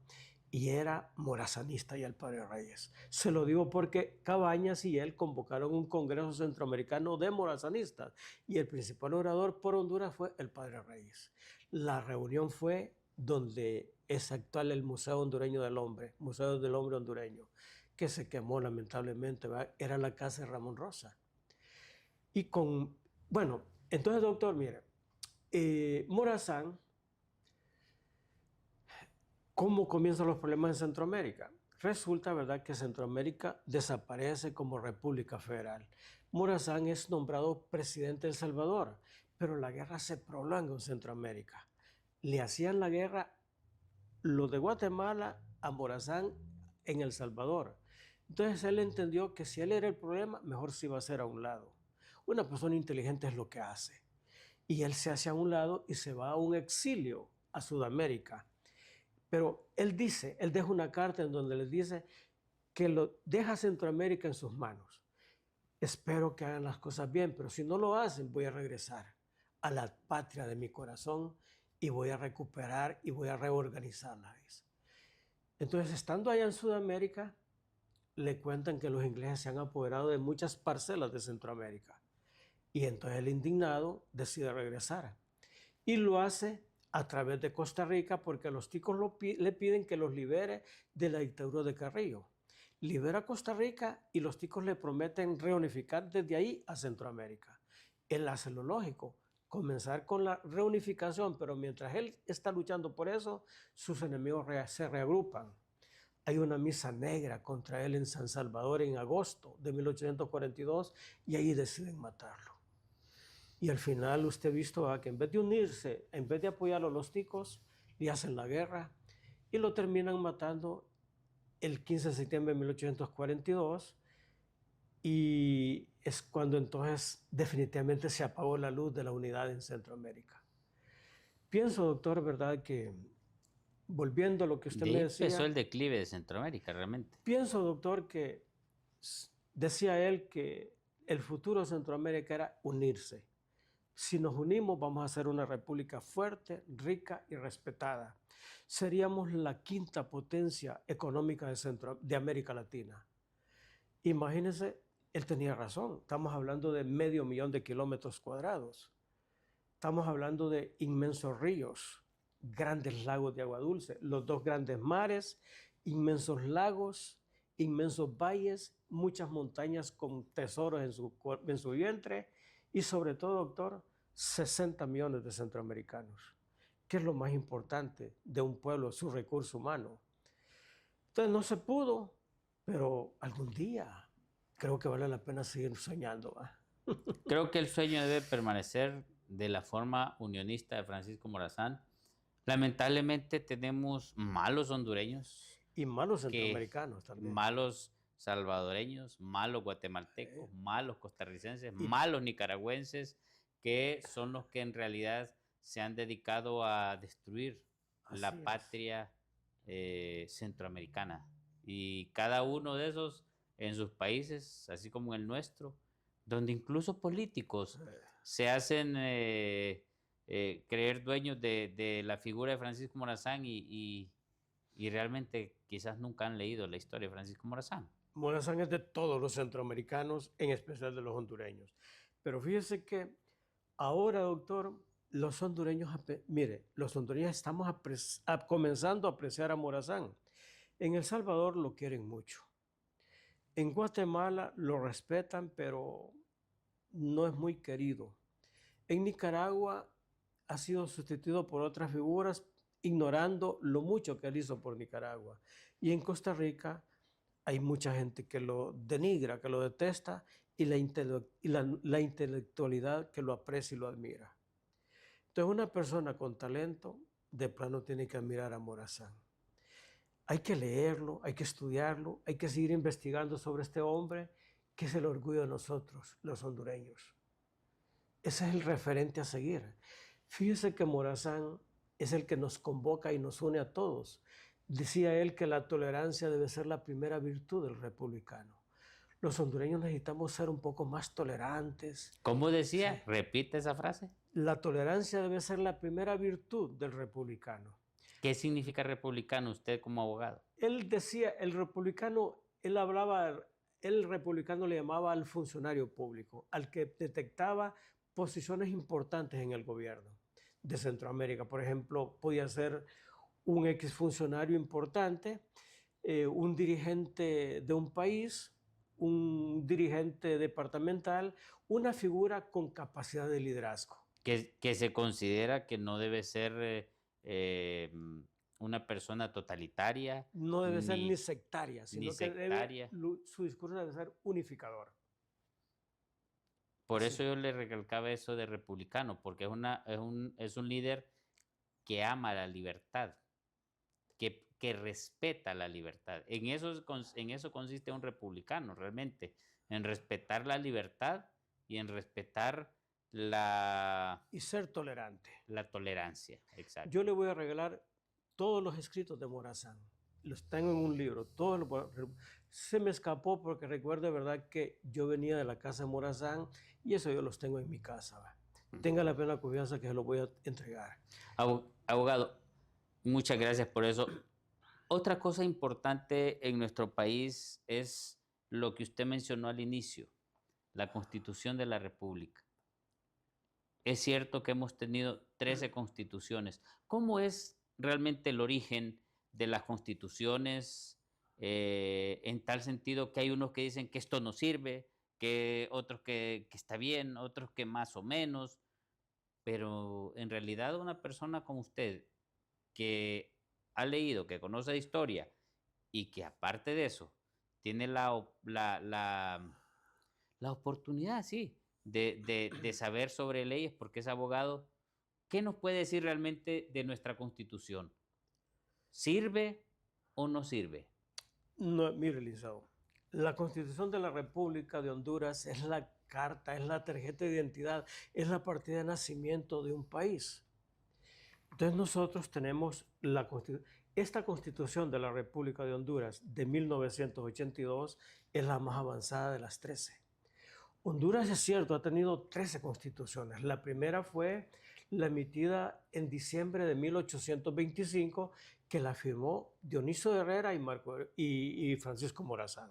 y era morazanista ya el padre Reyes. Se lo digo porque Cabañas y él convocaron un congreso centroamericano de morazanistas y el principal orador por Honduras fue el padre Reyes. La reunión fue donde es actual el Museo Hondureño del Hombre, Museo del Hombre Hondureño, que se quemó lamentablemente, ¿verdad? Era la casa de Ramón Rosa. Y bueno, entonces doctor, mire, Morazán, ¿cómo comienzan los problemas en Centroamérica? Resulta, ¿verdad?, que Centroamérica desaparece como República Federal. Morazán es nombrado presidente de El Salvador, pero la guerra se prolonga en Centroamérica. Le hacían la guerra los de Guatemala a Morazán en El Salvador. Entonces él entendió que si él era el problema, mejor se iba a hacer a un lado. Una persona inteligente es lo que hace. Y él se hace a un lado y se va a un exilio a Sudamérica. Pero él deja una carta en donde les dice que lo deja Centroamérica en sus manos. Espero que hagan las cosas bien, pero si no lo hacen, voy a regresar a la patria de mi corazón y voy a recuperar y voy a reorganizarla. Entonces, estando allá en Sudamérica, le cuentan que los ingleses se han apoderado de muchas parcelas de Centroamérica. Y entonces el indignado decide regresar. Y lo hace a través de Costa Rica porque los ticos le piden que los libere de la dictadura de Carrillo. Libera a Costa Rica y los ticos le prometen reunificar desde ahí a Centroamérica. Él hace lo lógico, comenzar con la reunificación, pero mientras él está luchando por eso, sus enemigos se reagrupan. Hay una misa negra contra él en San Salvador en agosto de 1842 y ahí deciden matarlo. Y al final usted ha visto que en vez de unirse, en vez de apoyarlo los ticos, le hacen la guerra y lo terminan matando el 15 de septiembre de 1842, y es cuando entonces definitivamente se apagó la luz de la unidad en Centroamérica. Pienso, doctor, ¿verdad?, que volviendo a lo que usted De ahí me decía, empezó el declive de Centroamérica, realmente. pienso, doctor, que decía él que el futuro de Centroamérica era unirse. Si nos unimos, vamos a ser una república fuerte, rica y respetada. Seríamos la quinta potencia económica de América Latina. Imagínense, él tenía razón. Estamos hablando de 500,000 de kilómetros cuadrados. Estamos hablando de inmensos ríos, grandes lagos de agua dulce, los dos grandes mares, inmensos lagos, inmensos valles, muchas montañas con tesoros en su vientre y sobre todo, doctor, 60 millones de centroamericanos, que es lo más importante de un pueblo, su recurso humano. Entonces no se pudo, pero algún día creo que vale la pena seguir soñando, ¿va? Creo que el sueño debe permanecer de la forma unionista de Francisco Morazán. Lamentablemente tenemos malos hondureños, Y malos centroamericanos también. malos salvadoreños, malos guatemaltecos, malos costarricenses, malos nicaragüenses, que son los que en realidad se han dedicado a destruir la patria centroamericana. Y cada uno de esos en sus países, así como en el nuestro, donde incluso políticos se hacen creer dueños de la figura de Francisco Morazán y realmente quizás nunca han leído la historia de Francisco Morazán. Morazán es de todos los centroamericanos, en especial de los hondureños. Pero fíjese que ahora, doctor, los hondureños, mire, los hondureños estamos comenzando a apreciar a Morazán. En El Salvador lo quieren mucho. En Guatemala lo respetan, pero no es muy querido. En Nicaragua ha sido sustituido por otras figuras, ignorando lo mucho que él hizo por Nicaragua. Y en Costa Rica hay mucha gente que lo denigra, que lo detesta, y la intelectualidad que lo aprecia y lo admira. Entonces, una persona con talento, de plano tiene que admirar a Morazán. Hay que leerlo, hay que estudiarlo, hay que seguir investigando sobre este hombre, que es el orgullo de nosotros, los hondureños. Ese es el referente a seguir. Fíjese que Morazán es el que nos convoca y nos une a todos. Decía él que la tolerancia debe ser la primera virtud del republicano. Los hondureños necesitamos ser un poco más tolerantes. ¿Cómo decía? Sí. Repite esa frase. La tolerancia debe ser la primera virtud del republicano. ¿Qué significa republicano usted como abogado? Él decía, el republicano le llamaba al funcionario público, al que detectaba posiciones importantes en el gobierno de Centroamérica. Por ejemplo, podía ser un exfuncionario importante, un dirigente de un país, un dirigente departamental, una figura con capacidad de liderazgo. Que se considera que no debe ser una persona totalitaria. No debe ser ni sectaria, sino que su discurso debe ser unificador. Por eso yo le recalcaba eso de republicano, porque es un líder que ama la libertad, que respeta la libertad. En eso consiste un republicano, realmente, en respetar la libertad y en respetar y ser tolerante. La tolerancia, exacto. Yo le voy a regalar todos los escritos de Morazán. Los tengo en un libro. Se me escapó porque recuerdo de verdad que yo venía de la casa de Morazán y eso yo los tengo en mi casa. ¿Va? Tenga la plena confianza que se los voy a entregar. Abogado, muchas gracias por eso. Otra cosa importante en nuestro país es lo que usted mencionó al inicio, la Constitución de la República. Es cierto que hemos tenido 13 constituciones. ¿Cómo es realmente el origen de las constituciones? En tal sentido que hay unos que dicen que esto no sirve, que otros que está bien, otros que más o menos. Pero en realidad una persona como usted, que ha leído, que conoce de historia y que aparte de eso tiene la oportunidad, sí, de saber sobre leyes porque es abogado, ¿qué nos puede decir realmente de nuestra Constitución? ¿Sirve o no sirve? No, mire, licenciado, la Constitución de la República de Honduras es la carta, es la tarjeta de identidad, es la partida de nacimiento de un país. Entonces nosotros tenemos la Constitución. Esta Constitución de la República de Honduras de 1982 es la más avanzada de las 13. Honduras, es cierto, ha tenido 13 constituciones. La primera fue la emitida en diciembre de 1825, que la firmó Dionisio Herrera y Francisco Morazán.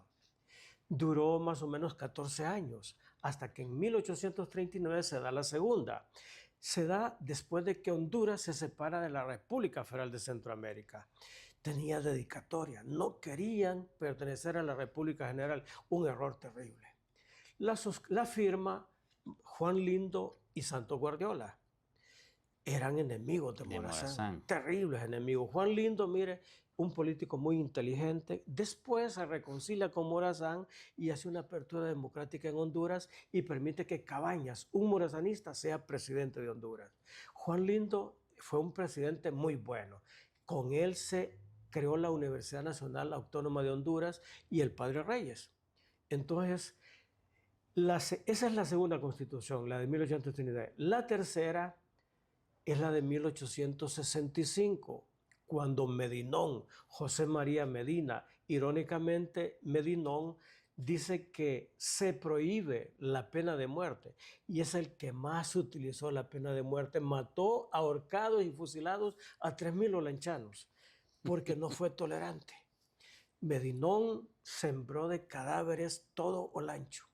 Duró más o menos 14 años, hasta que en 1839 se da la segunda. Se da después de que Honduras se separa de la República Federal de Centroamérica. Tenía dedicatoria, no querían pertenecer a la República General, un error terrible. La firma Juan Lindo y Santos Guardiola. Eran enemigos de Morazán, terribles enemigos. Juan Lindo, mire, un político muy inteligente, después se reconcilia con Morazán y hace una apertura democrática en Honduras y permite que Cabañas, un morazanista, sea presidente de Honduras. Juan Lindo fue un presidente muy bueno. Con él se creó la Universidad Nacional Autónoma de Honduras y el Padre Reyes. Entonces, esa es la segunda constitución, la de 1839. La tercera es la de 1865, cuando Medinón, José María Medina, irónicamente Medinón, dice que se prohíbe la pena de muerte y es el que más utilizó la pena de muerte. Mató ahorcados y fusilados a 3.000 olanchanos porque no fue tolerante. Medinón sembró de cadáveres todo Olancho.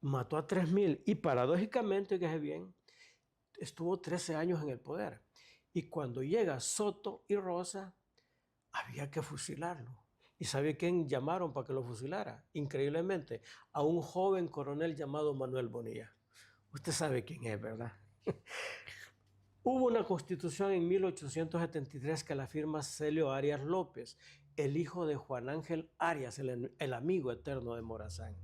Mató a 3.000 y paradójicamente, fíjese bien, estuvo 13 años en el poder. Y cuando llega Soto y Rosa, había que fusilarlo. ¿Y sabe quién llamaron para que lo fusilara? Increíblemente, a un joven coronel llamado Manuel Bonilla. Usted sabe quién es, ¿verdad? Hubo una constitución en 1873 que la firma Celio Arias López, el hijo de Juan Ángel Arias, el amigo eterno de Morazán.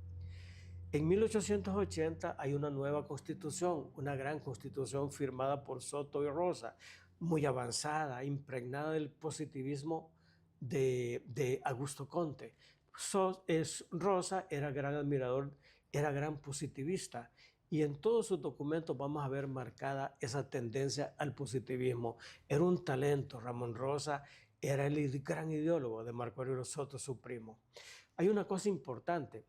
En 1880 hay una nueva constitución, una gran constitución firmada por Soto y Rosa, muy avanzada, impregnada del positivismo de Augusto Conte. Rosa era gran admirador, era gran positivista y en todos sus documentos vamos a ver marcada esa tendencia al positivismo. Era un talento, Ramón Rosa era el gran ideólogo de Marco Aurelio Soto, su primo. Hay una cosa importante.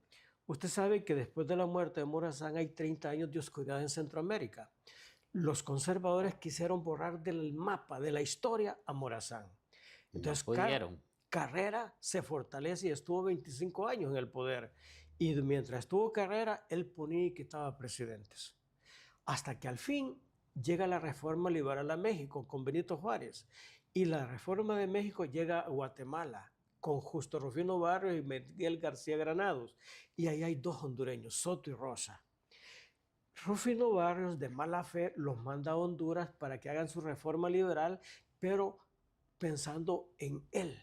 Usted sabe que después de la muerte de Morazán hay 30 años de oscuridad en Centroamérica. Los conservadores quisieron borrar del mapa, de la historia, a Morazán. Entonces, no pudieron. Carrera se fortalece y estuvo 25 años en el poder. Y mientras estuvo Carrera, él ponía y quitaba presidentes. Hasta que al fin llega la reforma liberal a México con Benito Juárez. Y la reforma de México llega a Guatemala con Justo Rufino Barrios y Miguel García Granados. Y ahí hay dos hondureños, Soto y Rosa. Rufino Barrios, de mala fe, los manda a Honduras para que hagan su reforma liberal, pero pensando en él.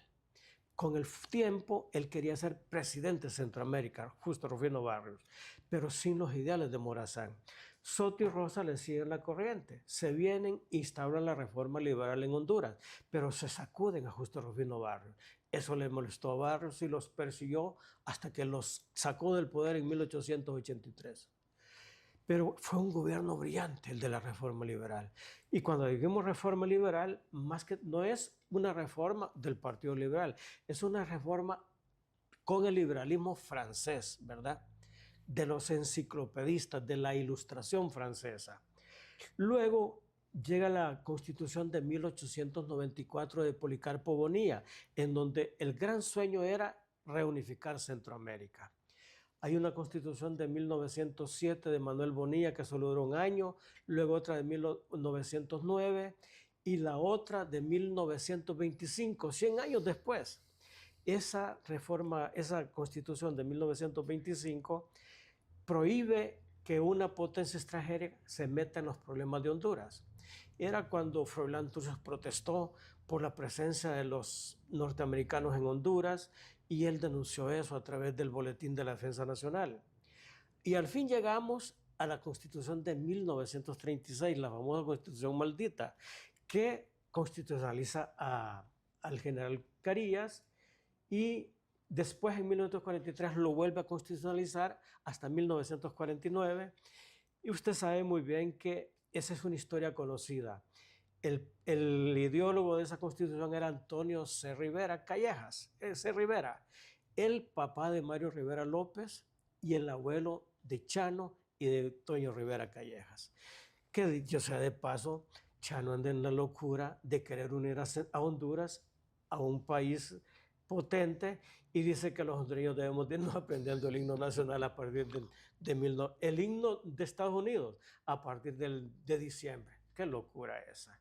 Con el tiempo, él quería ser presidente de Centroamérica, Justo Rufino Barrios, pero sin los ideales de Morazán. Soto y Rosa le siguen la corriente, se vienen e instauran la reforma liberal en Honduras, pero se sacuden a Justo Rufino Barrios. Eso le molestó a Barrios y los persiguió hasta que los sacó del poder en 1883. Pero fue un gobierno brillante el de la reforma liberal. Y cuando digamos reforma liberal, más que no es una reforma del Partido Liberal, es una reforma con el liberalismo francés, ¿verdad? De los enciclopedistas, de la Ilustración francesa. Luego llega la Constitución de 1894 de Policarpo Bonilla, en donde el gran sueño era reunificar Centroamérica. Hay una constitución de 1907 de Manuel Bonilla que solo duró un año, luego otra de 1909 y la otra de 1925, 100 años después. Esa reforma, esa constitución de 1925 prohíbe que una potencia extranjera se meta en los problemas de Honduras. Era cuando Froilán Turcios protestó por la presencia de los norteamericanos en Honduras y él denunció eso a través del Boletín de la Defensa Nacional. Y al fin llegamos a la Constitución de 1936, la famosa Constitución maldita, que constitucionaliza al general Carías y después en 1943 lo vuelve a constitucionalizar hasta 1949 y usted sabe muy bien que esa es una historia conocida. El ideólogo de esa constitución era Antonio C. Rivera Callejas, C. Rivera, el papá de Mario Rivera López y el abuelo de Chano y de Toño Rivera Callejas. Que dicho sea de paso, Chano anda en la locura de querer unir a Honduras a un país potente y dice que los hondureños debemos de irnos aprendiendo el himno nacional a partir el himno de Estados Unidos a partir de diciembre. Qué locura esa.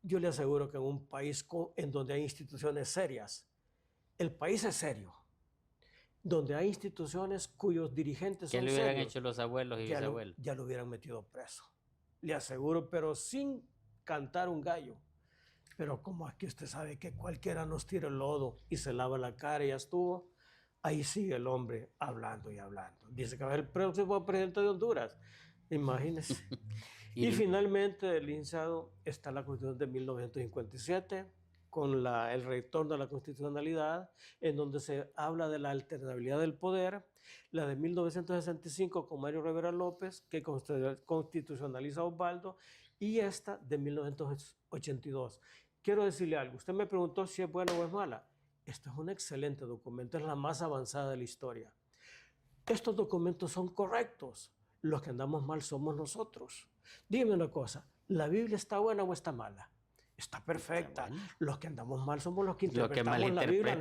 Yo le aseguro que en un país en donde hay instituciones serias, el país es serio, donde hay instituciones cuyos dirigentes ¿Qué son le hubieran serios, hecho los abuelos y bisabuelos? ya lo hubieran metido preso. Le aseguro, pero sin cantar un gallo. Pero como aquí usted sabe que cualquiera nos tira el lodo y se lava la cara y ya estuvo, ahí sigue el hombre hablando y hablando. Dice que va a ser el próximo presidente de Honduras. Imagínense. Y finalmente, del licenciado, está la Constitución de 1957, con el retorno a la constitucionalidad, en donde se habla de la alternabilidad del poder, la de 1965 con Mario Rivera López, que constitucionaliza a Osvaldo, y esta de 1982. Quiero decirle algo, usted me preguntó si es buena o es mala. Esto es un excelente documento, es la más avanzada de la historia. Estos documentos son correctos. Los que andamos mal somos nosotros. Dime una cosa, ¿la Biblia está buena o está mala? Está perfecta. Está bueno. Los que andamos mal somos los que interpretamos la Biblia.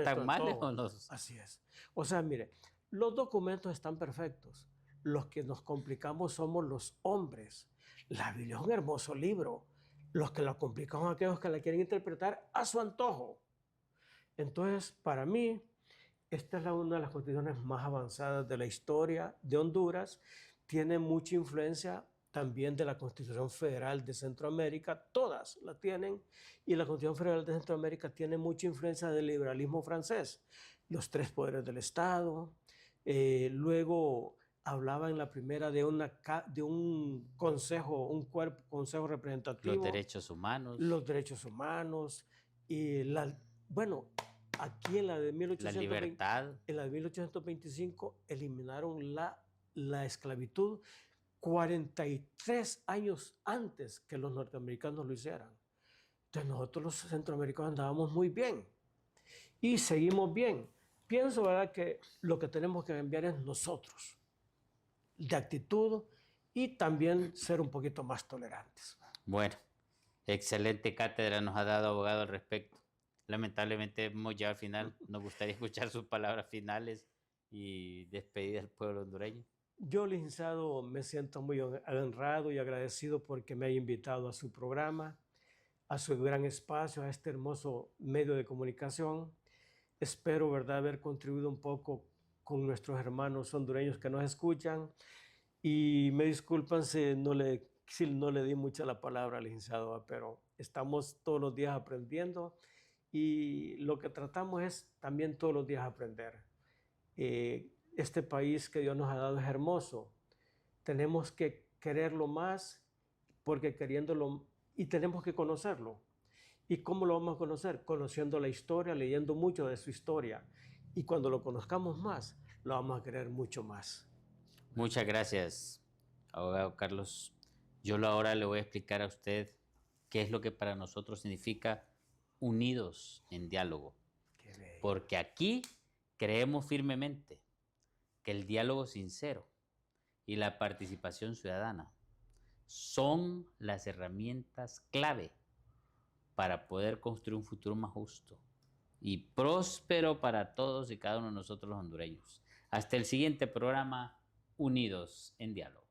Así es. O sea, mire, los documentos están perfectos. Los que nos complicamos somos los hombres. La Biblia es un hermoso libro. Los que la complican son aquellos que la quieren interpretar a su antojo. Entonces, para mí, esta es una de las constituciones más avanzadas de la historia de Honduras. Tiene mucha influencia también de la Constitución Federal de Centroamérica, todas la tienen, y la Constitución Federal de Centroamérica tiene mucha influencia del liberalismo francés, los tres poderes del Estado. Luego hablaba en la primera de un consejo, consejo representativo. Los derechos humanos. Los derechos humanos, y bueno, aquí en la de 1825 eliminaron la esclavitud 43 años antes que los norteamericanos lo hicieran. Entonces nosotros los centroamericanos andábamos muy bien y seguimos bien. Pienso, ¿verdad?, que lo que tenemos que cambiar es nosotros, de actitud, y también ser un poquito más tolerantes. Bueno, excelente cátedra nos ha dado, abogado, al respecto. Lamentablemente hemos llegado al final. Nos gustaría escuchar sus palabras finales y despedir al pueblo hondureño. Yo, licenciado, me siento muy honrado y agradecido porque me haya invitado a su programa, a su gran espacio, a este hermoso medio de comunicación. Espero, ¿verdad?, haber contribuido un poco con nuestros hermanos hondureños que nos escuchan, y me disculpan si no le di mucha la palabra, licenciado, pero estamos todos los días aprendiendo. Y lo que tratamos es también todos los días aprender. Este país que Dios nos ha dado es hermoso. Tenemos que quererlo más, porque queriéndolo, y tenemos que conocerlo. ¿Y cómo lo vamos a conocer? Conociendo la historia, leyendo mucho de su historia. Y cuando lo conozcamos más, lo vamos a querer mucho más. Muchas gracias, abogado Carlos. Yo ahora le voy a explicar a usted qué es lo que para nosotros significa unidos en diálogo. Porque aquí creemos firmemente que el diálogo sincero y la participación ciudadana son las herramientas clave para poder construir un futuro más justo y próspero para todos y cada uno de nosotros los hondureños. Hasta el siguiente programa, Unidos en Diálogo.